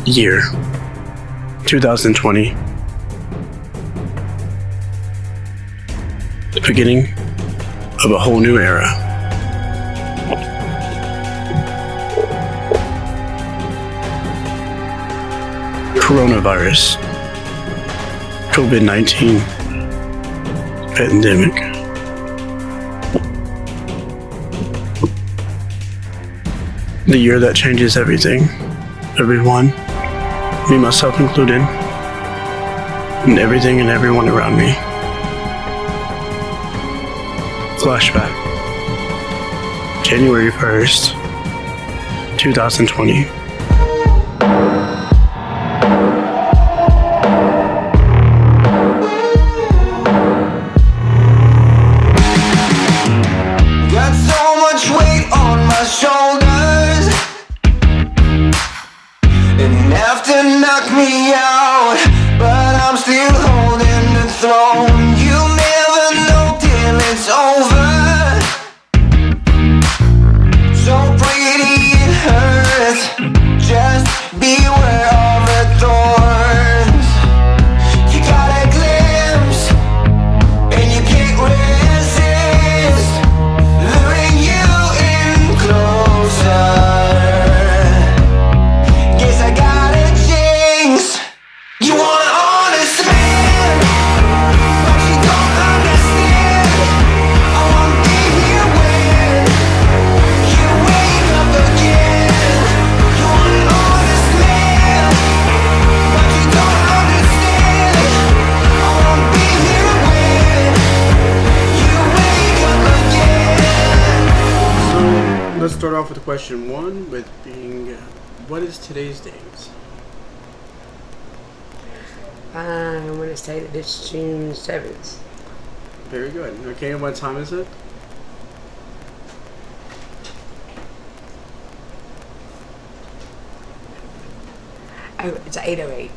Year 2020. The beginning of a whole new era. Coronavirus. COVID-19 pandemic. The year that changes everything, everyone, me myself included, and everything and everyone around me. Flashback. January 1st, 2020. Got so much weight on my shoulders, and enough to knock me out, but I'm still holding the throne. You never know till it's over. So pretty it hurts. Just beware of the thorns. You got a glimpse, and you can't resist. Luring you in closer. Guess I got a jinx. You want an honest man, but you don't understand. I won't be here when you wake up again. You want an honest man, but you don't understand. I won't be here when you wake up again. So let's start off with question one, with being, what is today's date? I want to say that it's June 7th. Very good. Okay, and what time is it? Oh, it's 8:08.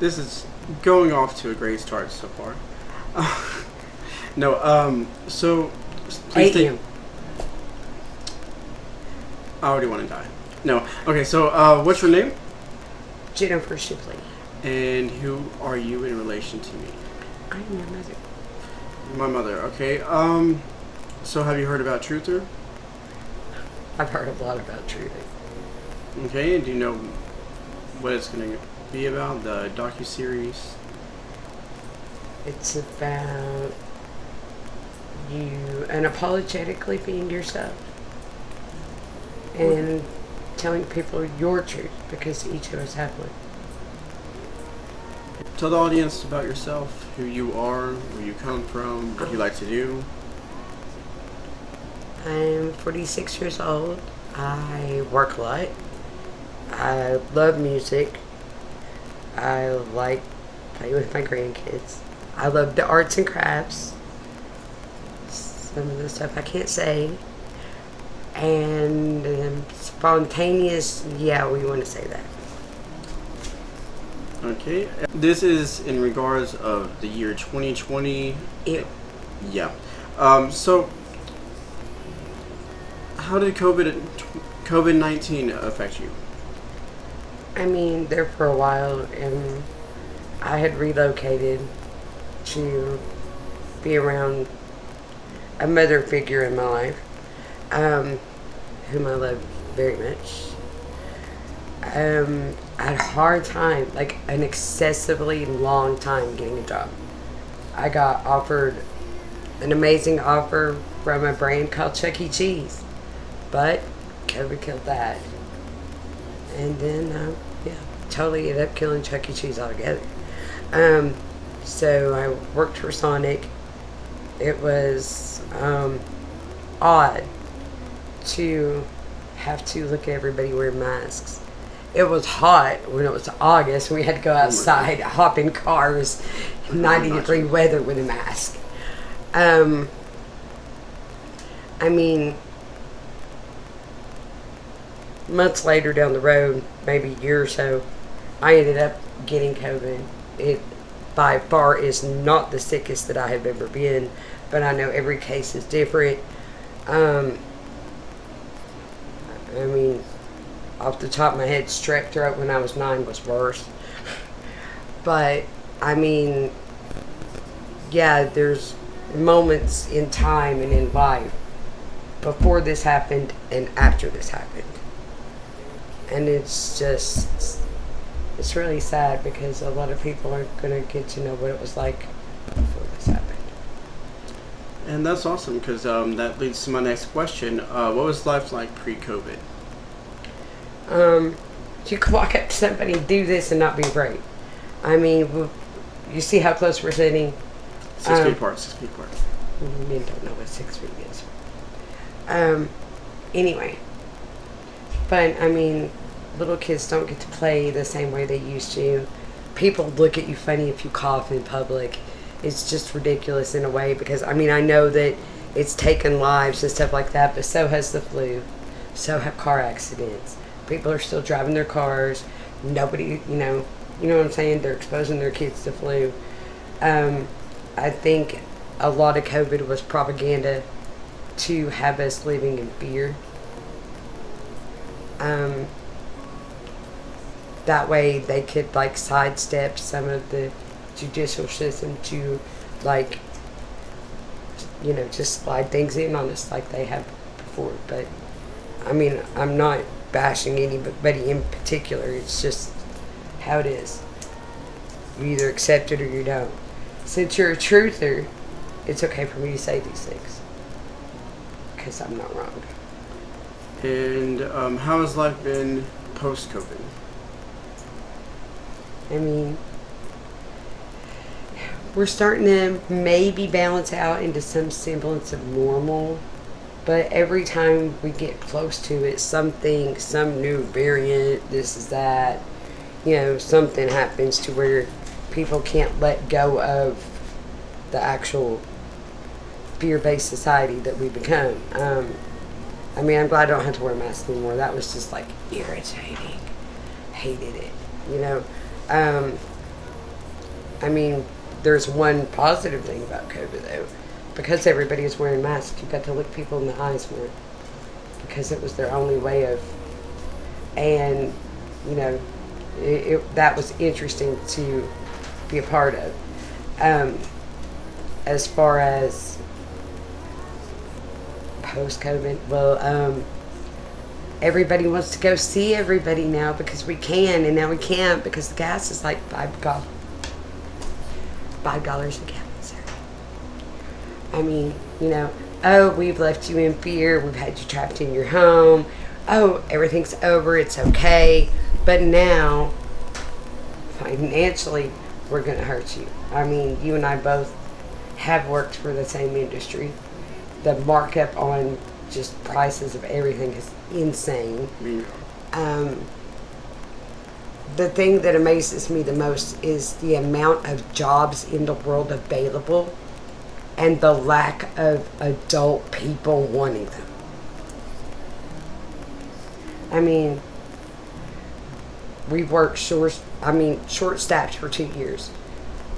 This is going off to a great start so far. So please 8 take. a.m. I already want to die. No. Okay, so what's your name? Jennifer Shipley. And who are you in relation to me? I'm your mother. My mother. Okay. So have you heard about Truther? I've heard a lot about Trudy. Okay, and do you know what it's going to be about? The docuseries? It's about you unapologetically being yourself and telling people your truth, because each of us have one. Tell the audience about yourself, who you are, where you come from, what you like to do. I'm 46 years old. I work a lot. I love music. I like playing with my grandkids. I love the arts and crafts. Some of the stuff I can't say. And spontaneous, yeah, we want to say that. Okay. This is in regards of the year 2020. Ew. Yeah. So how did COVID-19 affect you? I mean, there for a while, and I had relocated to be around a mother figure in my life, whom I love very much. I had a hard time, like an excessively long time, getting a job. I got offered an amazing offer from a brand called Chuck E. Cheese, but COVID killed that. And then, totally ended up killing Chuck E. Cheese altogether. So I worked for Sonic. It was odd to have to look at everybody wearing masks. It was hot when it was August. We had to go outside, hop in cars, 90-degree weather with a mask. I mean, months later down the road, maybe a year or so, I ended up getting COVID. It by far is not the sickest that I have ever been, but I know every case is different. I mean, off the top of my head, strep throat when I was 9 was worse. But, I mean, yeah, there's moments in time and in life before this happened and after this happened. And it's just, it's really sad because a lot of people aren't going to get to know what it was like before this happened. And that's awesome because that leads to my next question. What was life like pre-COVID? You can walk up to somebody and do this and not be right. I mean, you see how close we're sitting? 6 feet apart, 6 feet apart. Men don't know what 6 feet is. Anyway. But, I mean, little kids don't get to play the same way they used to. People look at you funny if you cough in public. It's just ridiculous in a way because, I mean, I know that it's taken lives and stuff like that, but so has the flu. So have car accidents. People are still driving their cars. Nobody, you know what I'm saying? They're exposing their kids to flu. I think a lot of COVID was propaganda to have us living in fear. That way they could like sidestep some of the judicial system to like, just slide things in on us like they have before. But I mean, I'm not bashing anybody in particular. It's just how it is. You either accept it or you don't. Since you're a truther, it's okay for me to say these things because I'm not wrong. And how has life been post-COVID? I mean, we're starting to maybe balance out into some semblance of normal, but every time we get close to it, some new variant, this is that, something happens to where people can't let go of the actual fear-based society that we become. I mean, I'm glad I don't have to wear a mask anymore. That was just like irritating. Hated it, I mean, there's one positive thing about COVID though. Because everybody is wearing masks, you got to look people in the eyes more. Because it was their only way of, and, that was interesting to be a part of. As far as post-COVID, well, everybody wants to go see everybody now because we can, and now we can't because the gas is like $5 a gallon, sir. I mean, oh, we've left you in fear, we've had you trapped in your home, oh, everything's over, it's okay, but now, financially, we're going to hurt you. I mean, you and I both have worked for the same industry. The markup on just prices of everything is insane. The thing that amazes me the most is the amount of jobs in the world available and the lack of adult people wanting them. I mean, we've worked short-staffed for 2 years.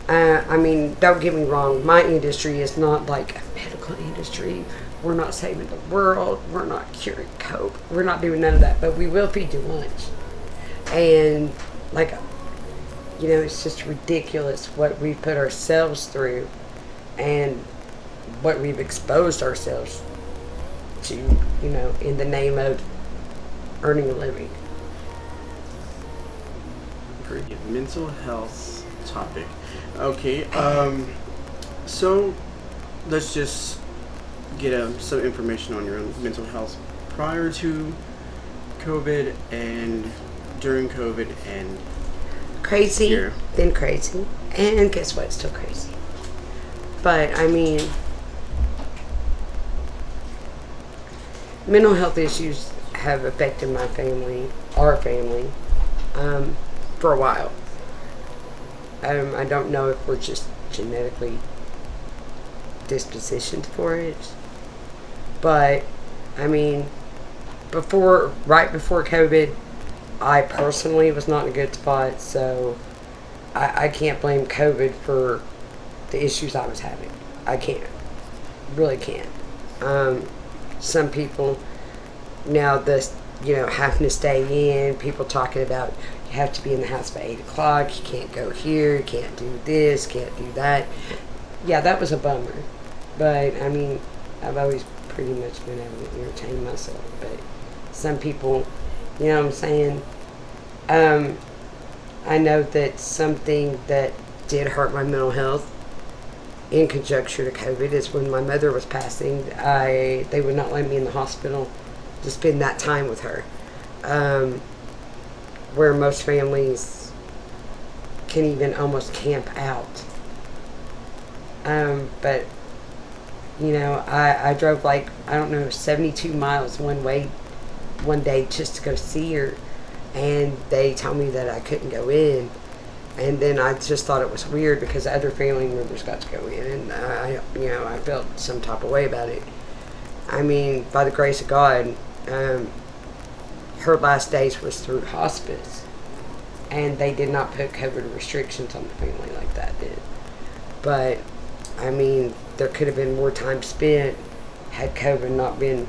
I mean, don't get me wrong, my industry is not like a medical industry. We're not saving the world. We're not curing COVID. We're not doing none of that, but we will feed you lunch. And, it's just ridiculous what we've put ourselves through and what we've exposed ourselves to, in the name of earning a living. Mental health topic. Okay, so let's just get some information on your mental health prior to COVID and during COVID and crazy, here. Then crazy, and guess what? Still crazy. But I mean, mental health issues have affected my family, our family, for a while. I don't know if we're just genetically dispositioned for it, but I mean, right before COVID, I personally was not in a good spot, so I can't blame COVID for the issues I was having. I can't. Really can't. Some people, now the having to stay in, people talking about you have to be in the house by 8 o'clock, you can't go here, you can't do this, can't do that. Yeah, that was a bummer. But, I mean, I've always pretty much been able to entertain myself. But some people, you know what I'm saying? I know that something that did hurt my mental health in conjunction to COVID is when my mother was passing, they would not let me in the hospital to spend that time with her. Where most families can even almost camp out. But, I drove 72 miles one way one day just to go see her. And they told me that I couldn't go in. And then I just thought it was weird because other family members got to go in. And, I felt some type of way about it. I mean, by the grace of God, her last days was through hospice. And they did not put COVID restrictions on the family like that did. But, I mean, there could have been more time spent had COVID not been,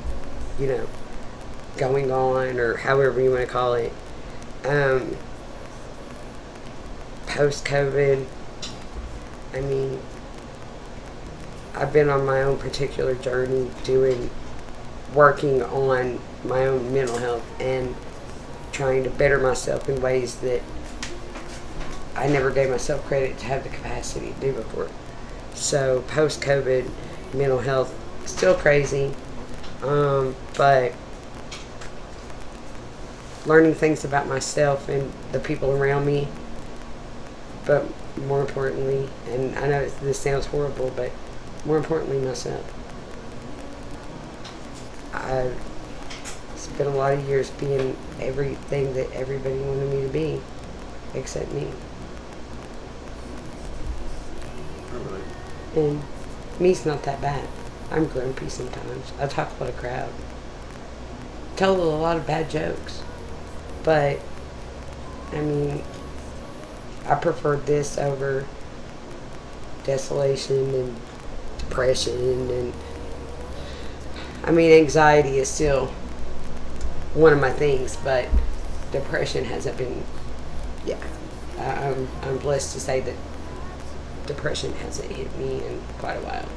going on or however you want to call it. Post-COVID, I mean, I've been on my own particular journey working on my own mental health and trying to better myself in ways that I never gave myself credit to have the capacity to do before. So post-COVID, mental health, still crazy, but learning things about myself and the people around me, but more importantly, and I know this sounds horrible, but more importantly, myself. I've spent a lot of years being everything that everybody wanted me to be, except me. And me's not that bad. I'm grumpy sometimes. I talk a lot of crap. Tell a lot of bad jokes. But, I mean, I prefer this over desolation and depression and, I mean, anxiety is still one of my things, but depression hasn't been, I'm blessed to say that depression hasn't hit me in quite a while.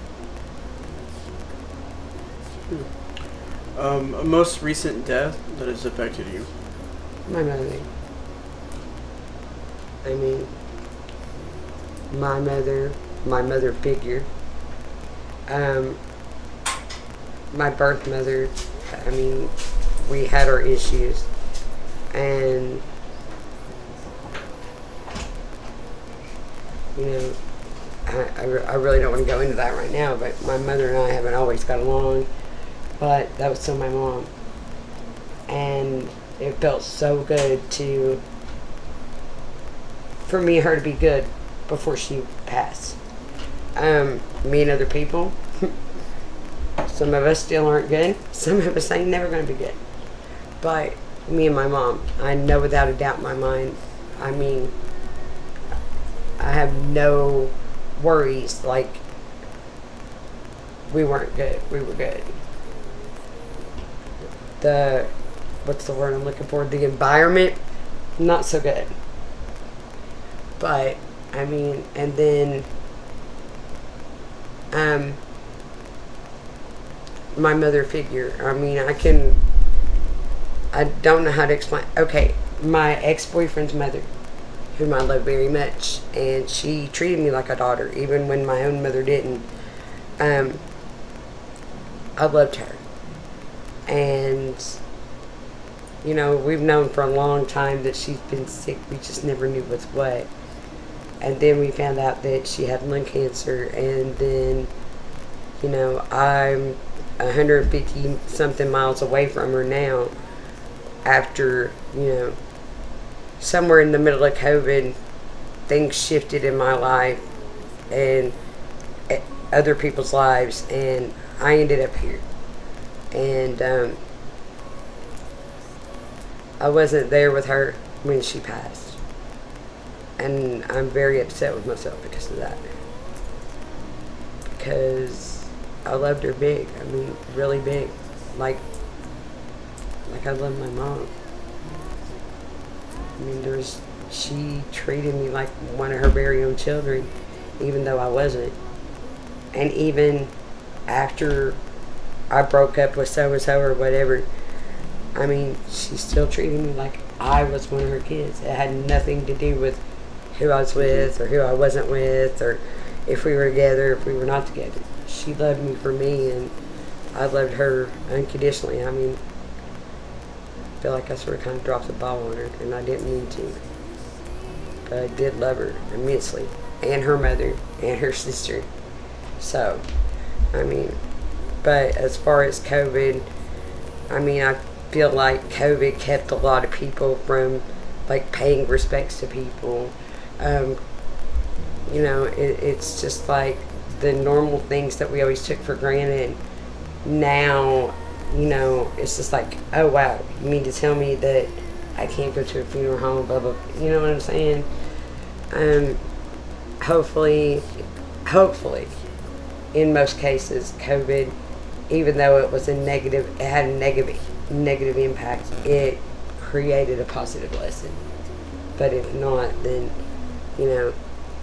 A most recent death that has affected you? My mother. I mean, my mother figure. My birth mother, I mean, we had our issues. And, I really don't want to go into that right now, but my mother and I haven't always got along. But that was still my mom. And it felt so good for me and her to be good before she passed. Me and other people, some of us still aren't good. Some of us ain't never going to be good. But me and my mom, I know without a doubt in my mind, I mean, I have no worries, like, we weren't good, we were good. What's the word I'm looking for? The environment, not so good. But, I mean, and then, my mother figure, I mean, I don't know how to explain. Okay, my ex-boyfriend's mother, whom I love very much, and she treated me like a daughter, even when my own mother didn't. I loved her. And, we've known for a long time that she's been sick. We just never knew what's what. And then we found out that she had lung cancer. And then, I'm 150 something miles away from her now. After, somewhere in the middle of COVID, things shifted in my life and other people's lives. And I ended up here. And I wasn't there with her when she passed. And I'm very upset with myself because of that. Because I loved her big. I mean, really big. Like like I love my mom. I mean, she treated me like one of her very own children, even though I wasn't. And even after I broke up with so-and-so or whatever, I mean, she still treated me like I was one of her kids. It had nothing to do with who I was with or who I wasn't with or if we were together, if we were not together. She loved me for me, and I loved her unconditionally. I mean, I feel like I sort of kind of dropped the ball on her, and I didn't mean to. But I did love her immensely, and her mother, and her sister. So, I mean, but as far as COVID, I mean, I feel like COVID kept a lot of people from, like, paying respects to people. You know, it's just like the normal things that we always took for granted. Now, you know, it's just like, oh, wow, you mean to tell me that I can't go to a funeral home, blah, blah, blah. You know what I'm saying? Hopefully, in most cases, COVID, even though it was it had a negative impact, it created a positive lesson. But if not, then, you know,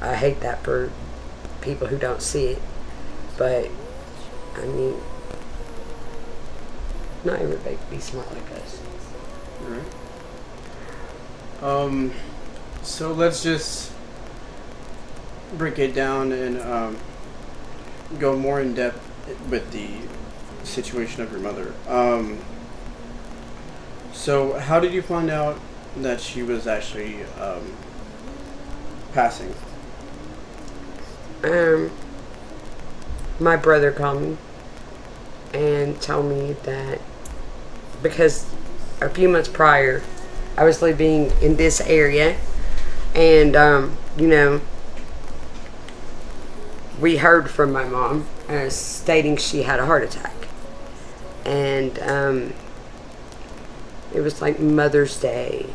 I hate that for people who don't see it. But, I mean, not everybody can be smart like us. Right. So let's just break it down and go more in depth with the situation of your mother. So how did you find out that she was actually passing? My brother called me and told me that because a few months prior I was living in this area, and you know, we heard from my mom stating she had a heart attack, and it was like Mother's Day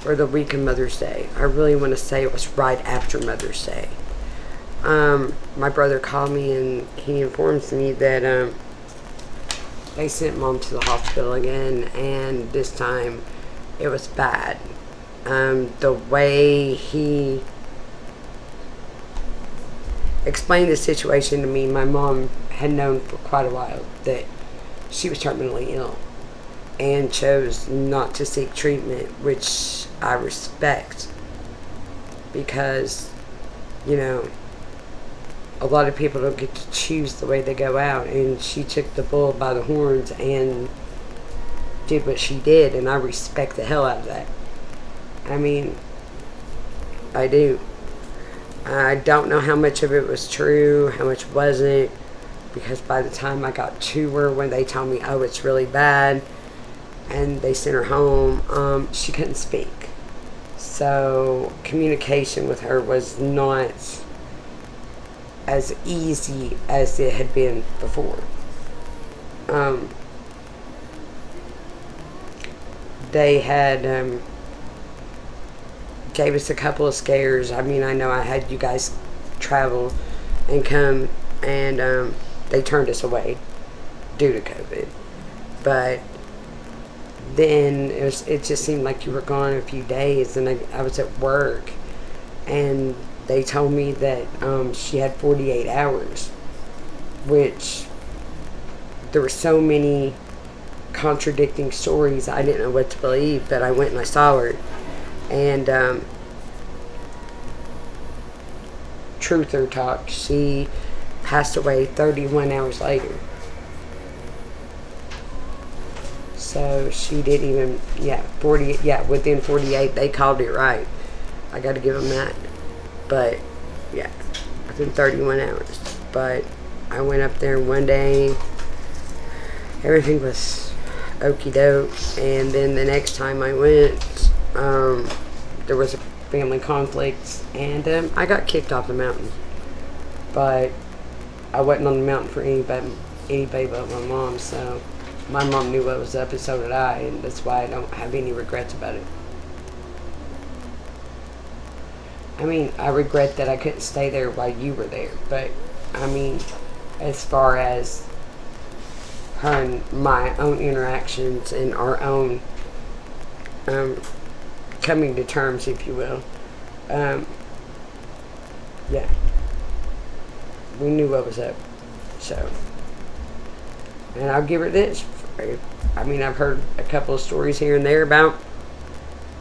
or the week of Mother's Day. I really want to say it was right after Mother's Day. My brother called me and he informs me that they sent Mom to the hospital again, and this time it was bad. The way he explained the situation to me, my mom had known for quite a while that she was terminally ill and chose not to seek treatment, which I respect, because, you know, a lot of people don't get to choose the way they go out, and she took the bull by the horns and did what she did, and I respect the hell out of that. I mean, I do. I don't know how much of it was true, how much wasn't, because by the time I got to her, when they told me, oh, it's really bad, and they sent her home, she couldn't speak. So communication with her was not as easy as it had been before. They had gave us a couple of scares. I mean, I know I had you guys travel and come, and they turned us away due to COVID. But then it just seemed like you were gone a few days, and I was at work, and they told me that she had 48 hours, which there were so many contradicting stories, I didn't know what to believe, but I went and I saw her, and truth or talk, she passed away 31 hours later. So she didn't even, within 48, they called it right. I got to give them that. But, yeah, within 31 hours. But I went up there one day, everything was okie doke, and then the next time I went, there was a family conflict, and I got kicked off the mountain. But I wasn't on the mountain for anybody but my mom, so my mom knew what was up, and so did I, and that's why I don't have any regrets about it. I mean, I regret that I couldn't stay there while you were there, but I mean, as far as her and my own interactions and our own coming to terms, if you will. Yeah. We knew what was up. So. And I'll give her this. I mean, I've heard a couple of stories here and there about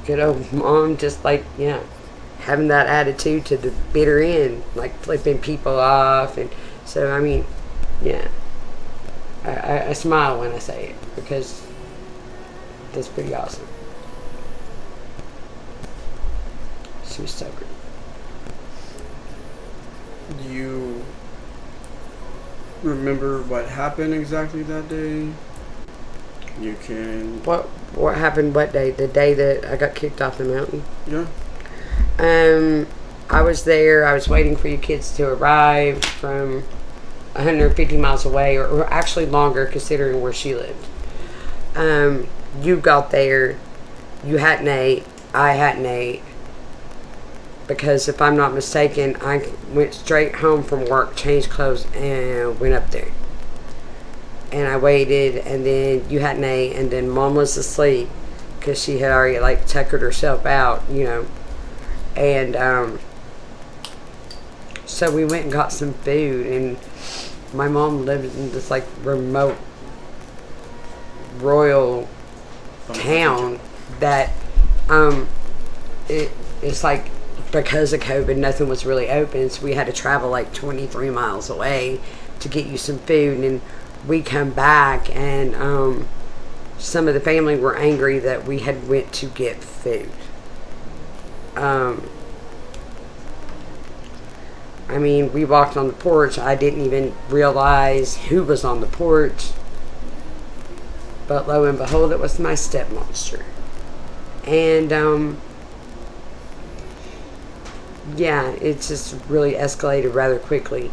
good old mom just like, having that attitude to the bitter end, like flipping people off. And so, I mean, yeah. I smile when I say it because that's pretty awesome. She was so great. Do you remember what happened exactly that day? You can. What happened what day? The day that I got kicked off the mountain? Yeah. I was there. I was waiting for you kids to arrive from 150 miles away, or actually longer considering where she lived. You got there. You hadn't ate. I hadn't ate. Because if I'm not mistaken, I went straight home from work, changed clothes, and went up there. And I waited, and then you hadn't ate, and then Mom was asleep because she had already like tuckered herself out, And so we went and got some food, and my mom lived in this like remote rural town that it's like, because of COVID, nothing was really open, so we had to travel like 23 miles away to get you some food. And we come back, and some of the family were angry that we had went to get food. I mean, we walked on the porch. I didn't even realize who was on the porch. But lo and behold, it was my stepmonster. And, yeah, it just really escalated rather quickly.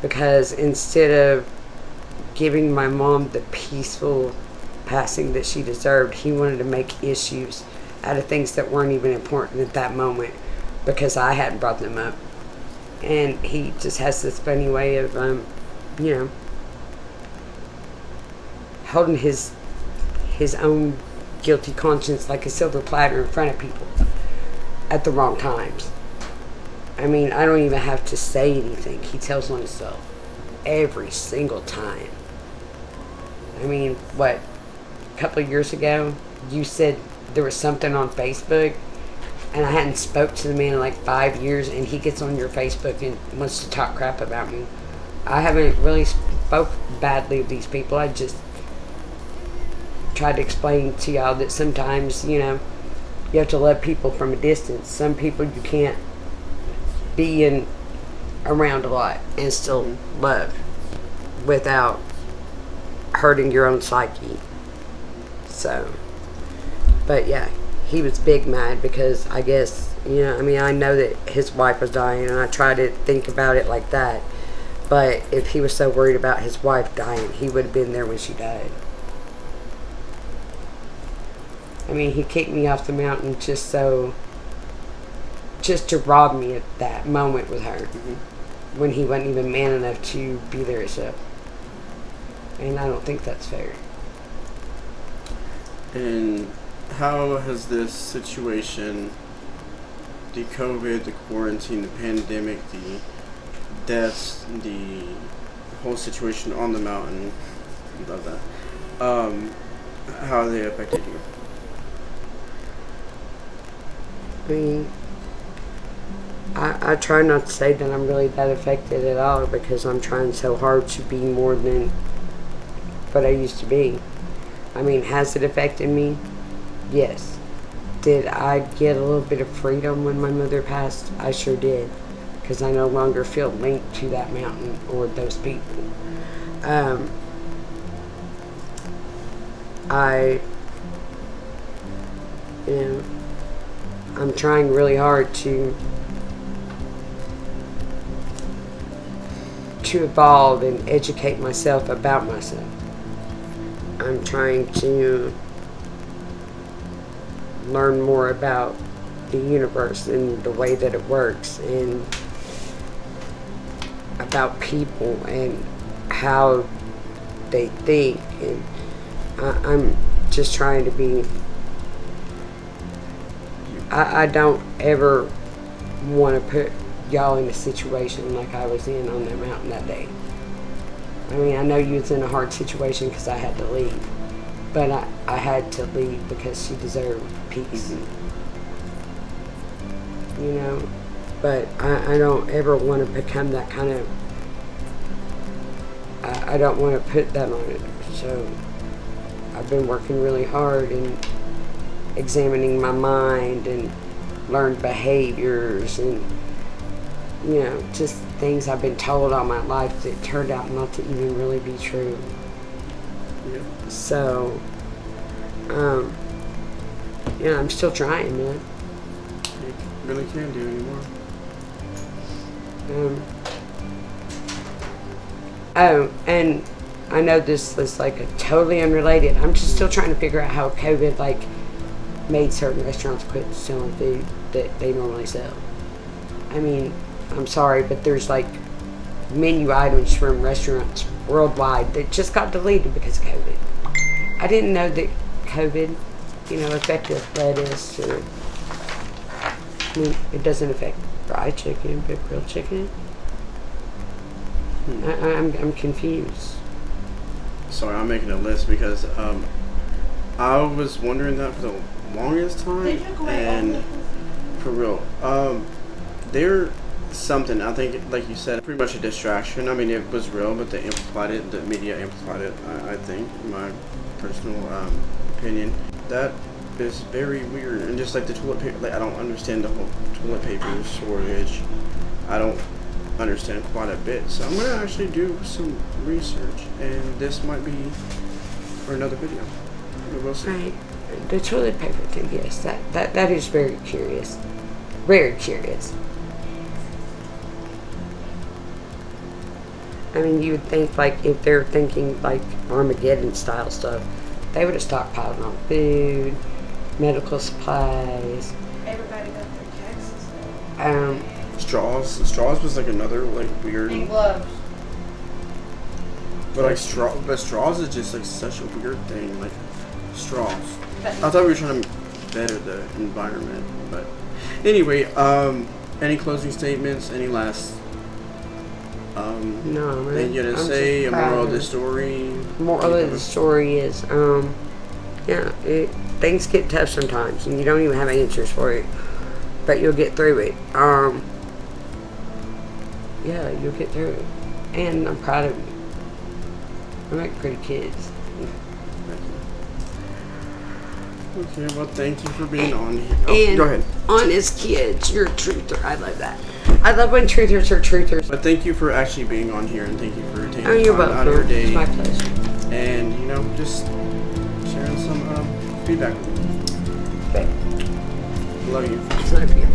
Because instead of giving my mom the peaceful passing that she deserved, he wanted to make issues out of things that weren't even important at that moment because I hadn't brought them up. And he just has this funny way of, holding his own guilty conscience like a silver platter in front of people at the wrong times. I mean, I don't even have to say anything. He tells on himself every single time. I mean, a couple of years ago, you said there was something on Facebook, and I hadn't spoke to the man in like 5 years, and he gets on your Facebook and wants to talk crap about me. I haven't really spoke badly of these people. I just tried to explain to y'all that sometimes, you have to love people from a distance. Some people you can't be around a lot and still love without hurting your own psyche. So, but yeah, he was big mad because I guess, I know that his wife was dying, and I try to think about it like that. But if he was so worried about his wife dying, he would have been there when she died. I mean, he kicked me off the mountain just to rob me at that moment with her, when he wasn't even man enough to be there himself. And I don't think that's fair. And how has this situation, the COVID, the quarantine, the pandemic, the deaths, the whole situation on the mountain, love that, how have they affected you? I mean, I try not to say that I'm really that affected at all, because I'm trying so hard to be more than what I used to be. I mean, has it affected me? Yes. Did I get a little bit of freedom when my mother passed? I sure did, because I no longer feel linked to that mountain or those people. I'm trying really hard to evolve and educate myself about myself. I'm trying to learn more about the universe and the way that it works, and about people, and how they think, and I'm just trying to be. I don't ever want to put y'all in a situation like I was in on that mountain that day. I mean, I know you was in a hard situation because I had to leave, but I had to leave because she deserved peace. You know, but I don't ever want to become that kind of. I don't want to put that on it. So I've been working really hard and examining my mind and learned behaviors and, you know, just things I've been told all my life that turned out not to even really be true. Yeah. So, yeah, I'm still trying, man. You really can't do anymore. Oh, and I know this is like a totally unrelated. I'm just still trying to figure out how COVID like made certain restaurants quit selling food that they normally sell. I mean, I'm sorry, but there's like menu items from restaurants worldwide that just got deleted because of COVID. I didn't know that COVID, you know, affected lettuce or, I mean, it doesn't affect fried chicken, but grilled chicken. I'm confused. Sorry, I'm making a list because I was wondering that for the longest time, and for real, they're something. I think, like you said, pretty much a distraction. I mean, it was real, but they amplified it. The media amplified it. I think, in my personal opinion, that is very weird. And just like the toilet paper, like I don't understand the whole toilet paper shortage. I don't understand quite a bit, so I'm gonna actually do some research, and this might be for another video. We'll see. Right. The toilet paper thing, yes, that is very curious. Very curious. I mean, you would think, like, if they're thinking, like, Armageddon style stuff, they would have stockpiled on food, medical supplies. Everybody got their taxes. Straws was like another like weird. And gloves. But like straws is just like such a weird thing. Like straws. I thought we were trying to better the environment, but anyway, any closing statements? Any last No, man. thing you had to I'm say? A just proud moral of of the it. story? Moral of the story is, yeah, things get tough sometimes, and you don't even have answers for it, but you'll get through it. Yeah, you'll get through it, and I'm proud of you. I make pretty kids. Okay, well, thank you for being on here. And Go ahead. honest kids, you're a truther. I love that. I love when truthers are truthers. But thank you for actually being on here, and thank you for taking Oh, you're time out of your welcome. day, It's my pleasure. and you know, just sharing some feedback with me. Okay. Love you. It's not for you.